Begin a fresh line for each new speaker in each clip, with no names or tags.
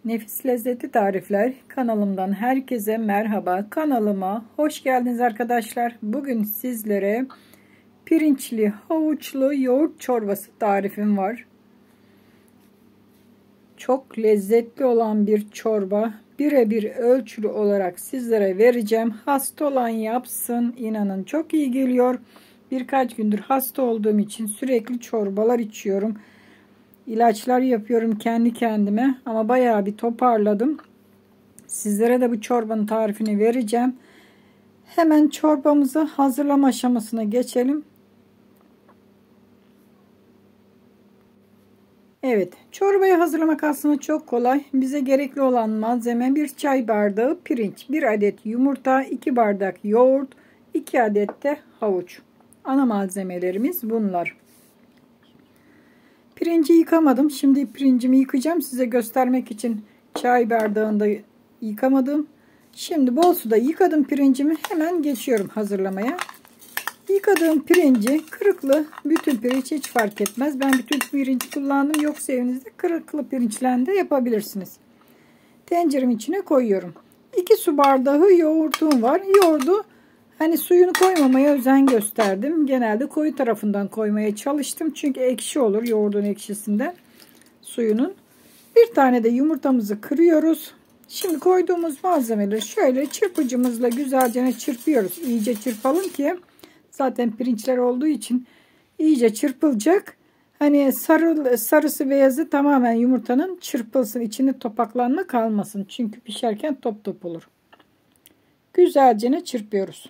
Nefis Lezzetli Tarifler kanalımdan herkese merhaba. Kanalıma hoş geldiniz arkadaşlar. Bugün sizlere pirinçli havuçlu yoğurt çorbası tarifim var. Çok lezzetli olan bir çorba. Birebir ölçülü olarak sizlere vereceğim. Hasta olan yapsın. İnanın çok iyi geliyor. Birkaç gündür hasta olduğum için sürekli çorbalar içiyorum. İlaçlar yapıyorum kendi kendime ama bayağı bir toparladım. Sizlere de bu çorbanın tarifini vereceğim. Hemen çorbamızı hazırlama aşamasına geçelim. Evet, çorbayı hazırlamak aslında çok kolay. Bize gerekli olan malzeme 1 çay bardağı pirinç, 1 adet yumurta, 2 bardak yoğurt, 2 adet de havuç. Ana malzemelerimiz bunlar. Pirinci yıkamadım. Şimdi pirincimi yıkayacağım. Size göstermek için çay bardağında yıkamadım. Şimdi bol suda yıkadım pirincimi. Hemen geçiyorum hazırlamaya. Yıkadığım pirinci kırıklı, bütün pirinç hiç fark etmez. Ben bütün pirinci kullandım. Yoksa evinizde kırıklı pirinçle de yapabilirsiniz. Tenceremin içine koyuyorum. 2 su bardağı yoğurtum var. Yoğurdu hani suyunu koymamaya özen gösterdim. Genelde koyu tarafından koymaya çalıştım. Çünkü ekşi olur yoğurdun ekşisinden suyunun. Bir tane de yumurtamızı kırıyoruz. Şimdi koyduğumuz malzemeleri şöyle çırpıcımızla güzelce çırpıyoruz. İyice çırpalım ki zaten pirinçler olduğu için iyice çırpılacak. Hani sarısı beyazı tamamen yumurtanın çırpılsın. İçinde topaklanma kalmasın. Çünkü pişerken top top olur. Güzelce çırpıyoruz.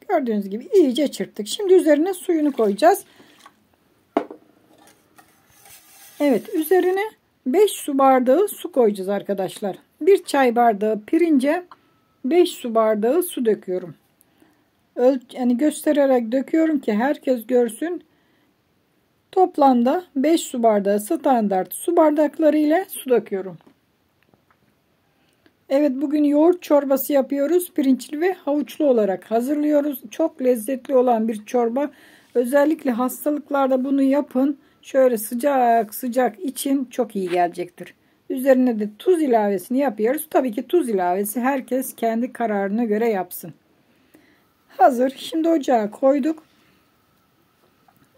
Gördüğünüz gibi iyice çırptık. Şimdi üzerine suyunu koyacağız. Evet, üzerine 5 su bardağı su koyacağız arkadaşlar. 1 çay bardağı pirince 5 su bardağı su döküyorum. Yani göstererek döküyorum ki herkes görsün. Toplamda 5 su bardağı standart su bardakları ile su döküyorum. Evet, bugün yoğurt çorbası yapıyoruz. Pirinçli ve havuçlu olarak hazırlıyoruz. Çok lezzetli olan bir çorba. Özellikle hastalıklarda bunu yapın. Şöyle sıcak sıcak için çok iyi gelecektir. Üzerine de tuz ilavesini yapıyoruz. Tabii ki tuz ilavesi herkes kendi kararına göre yapsın. Hazır. Şimdi ocağa koyduk.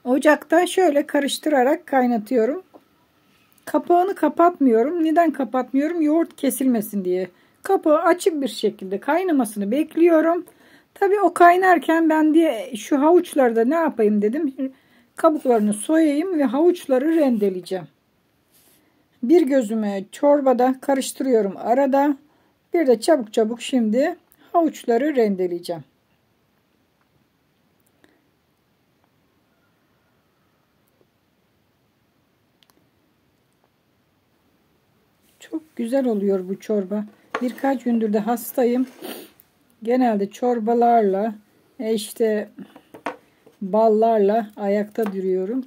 Ocakta şöyle karıştırarak kaynatıyorum. Kapağını kapatmıyorum. Neden kapatmıyorum? Yoğurt kesilmesin diye. Kapağı açık bir şekilde kaynamasını bekliyorum. Tabii o kaynarken ben diye şu havuçları da ne yapayım dedim. Kabuklarını soyayım ve havuçları rendeleyeceğim. Bir gözümü çorbada karıştırıyorum arada. Bir de çabuk çabuk şimdi havuçları rendeleyeceğim. Çok güzel oluyor bu çorba. Birkaç gündür de hastayım. Genelde çorbalarla işte ballarla ayakta duruyorum.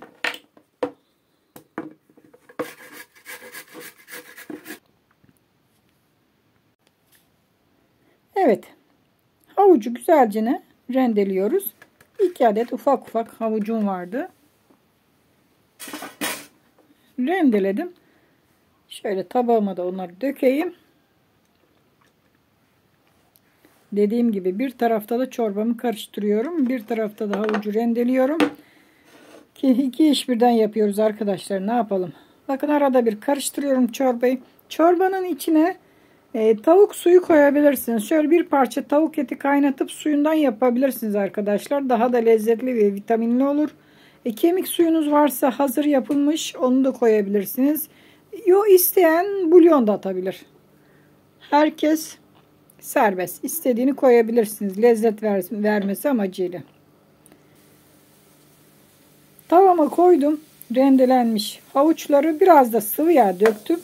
Evet. Havucu güzelce rendeliyoruz. 2 adet ufak ufak havucum vardı. Rendeledim. Şöyle tabağıma da onları dökeyim. Dediğim gibi bir tarafta da çorbamı karıştırıyorum. Bir tarafta da havucu rendeliyorum. Ki iki iş birden yapıyoruz arkadaşlar. Ne yapalım? Bakın arada bir karıştırıyorum çorbayı. Çorbanın içine tavuk suyu koyabilirsiniz. Şöyle bir parça tavuk eti kaynatıp suyundan yapabilirsiniz arkadaşlar. Daha da lezzetli ve vitaminli olur. Kemik suyunuz varsa hazır yapılmış onu da koyabilirsiniz. İsteyen bulyon da atabilir. Herkes serbest. İstediğini koyabilirsiniz. Lezzet vermesi amacıyla. Tavama koydum. Rendelenmiş havuçları biraz da sıvı yağ döktüm.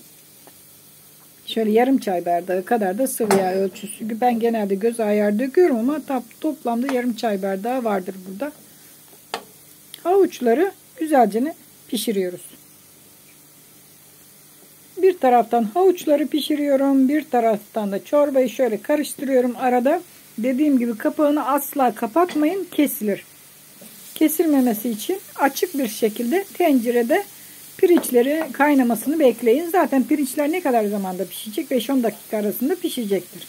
Şöyle yarım çay bardağı kadar da sıvı yağ ölçüsü. Ben genelde göz ayar döküyorum ama toplamda yarım çay bardağı vardır burada. Havuçları güzelce pişiriyoruz. Bir taraftan havuçları pişiriyorum. Bir taraftan da çorbayı şöyle karıştırıyorum arada. Dediğim gibi kapağını asla kapatmayın. Kesilir. Kesilmemesi için açık bir şekilde tencerede Pirinçleri kaynamasını bekleyin. Zaten pirinçler ne kadar zamanda pişecek? 5-10 dakika arasında pişecektir.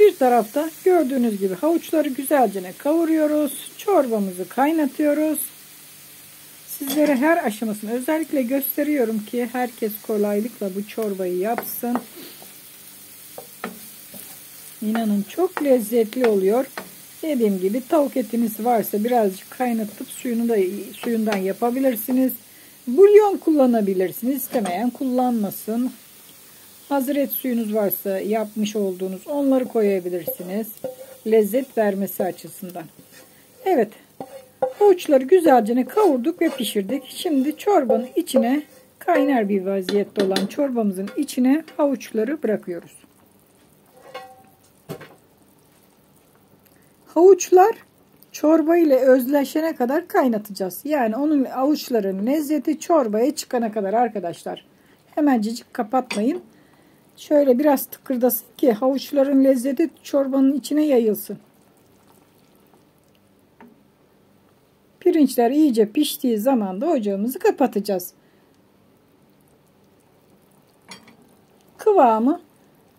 Bir tarafta gördüğünüz gibi havuçları güzelce kavuruyoruz. Çorbamızı kaynatıyoruz. Sizlere her aşamasını özellikle gösteriyorum ki herkes kolaylıkla bu çorbayı yapsın. İnanın çok lezzetli oluyor. Dediğim gibi tavuk etiniz varsa birazcık kaynatıp suyundan yapabilirsiniz. Bulyon kullanabilirsiniz. İstemeyen kullanmasın. Hazır et suyunuz varsa yapmış olduğunuz onları koyabilirsiniz. Lezzet vermesi açısından. Evet. Havuçları güzelce kavurduk ve pişirdik. Şimdi çorbanın içine, kaynar bir vaziyette olan çorbamızın içine havuçları bırakıyoruz. Havuçlar çorba ile özleşene kadar kaynatacağız. Yani onun havuçların lezzeti çorbaya çıkana kadar arkadaşlar. Hemencecik kapatmayın. Şöyle biraz tıkırdasın ki havuçların lezzeti çorbanın içine yayılsın. Pirinçler iyice piştiği zaman da ocağımızı kapatacağız. Kıvamı,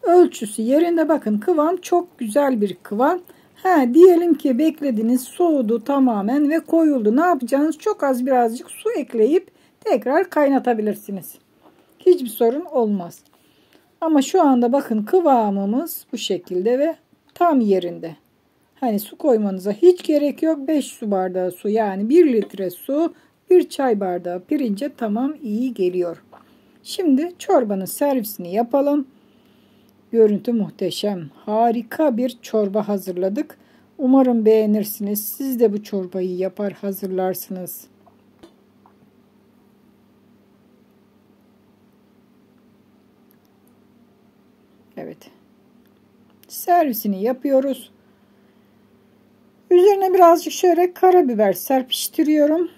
ölçüsü yerinde, bakın kıvam çok güzel bir kıvam. Diyelim ki beklediniz, soğudu tamamen ve koyuldu. Ne yapacağınız? Çok az birazcık su ekleyip tekrar kaynatabilirsiniz. Hiçbir sorun olmaz. Ama şu anda bakın kıvamımız bu şekilde ve tam yerinde. Hani su koymanıza hiç gerek yok. 5 su bardağı su, yani 1 litre su, 1 çay bardağı pirince tamam, iyi geliyor. Şimdi çorbanın servisini yapalım. Görüntü muhteşem. Harika bir çorba hazırladık. Umarım beğenirsiniz. Siz de bu çorbayı yapar hazırlarsınız. Evet. Servisini yapıyoruz. Üzerine birazcık şöyle karabiber serpiştiriyorum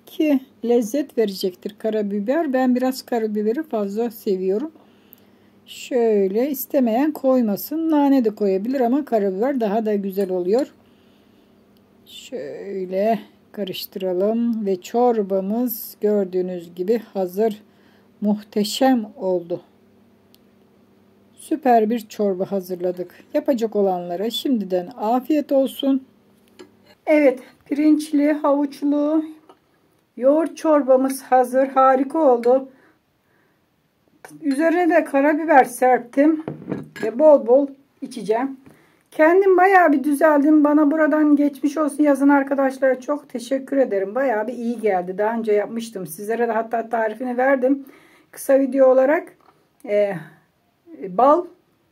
ki lezzet verecektir karabiber. Ben biraz karabiberi fazla seviyorum. Şöyle, istemeyen koymasın. Nane de koyabilir ama karabiber daha da güzel oluyor. Şöyle karıştıralım ve çorbamız gördüğünüz gibi hazır. Muhteşem oldu. Süper bir çorba hazırladık. Yapacak olanlara şimdiden afiyet olsun. Evet, pirinçli, havuçlu yoğurt çorbamız hazır. Harika oldu. Üzerine de karabiber serptim ve bol bol içeceğim. Kendim bayağı bir düzeldim. Bana buradan geçmiş olsun yazın arkadaşlara çok teşekkür ederim. Bayağı bir iyi geldi. Daha önce yapmıştım. Sizlere de hatta tarifini verdim. Kısa video olarak bal,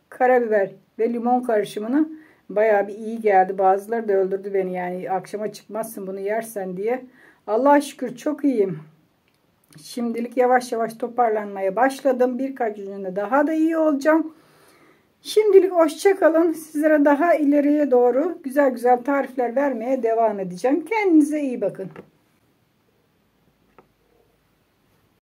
karabiber ve limon karışımını bayağı bir iyi geldi. Bazıları da öldürdü beni, yani akşama çıkmazsın bunu yersen diye. Allah'a şükür çok iyiyim. Şimdilik yavaş yavaş toparlanmaya başladım. Birkaç günde daha da iyi olacağım. Şimdilik hoşça kalın. Sizlere daha ileriye doğru güzel güzel tarifler vermeye devam edeceğim. Kendinize iyi bakın.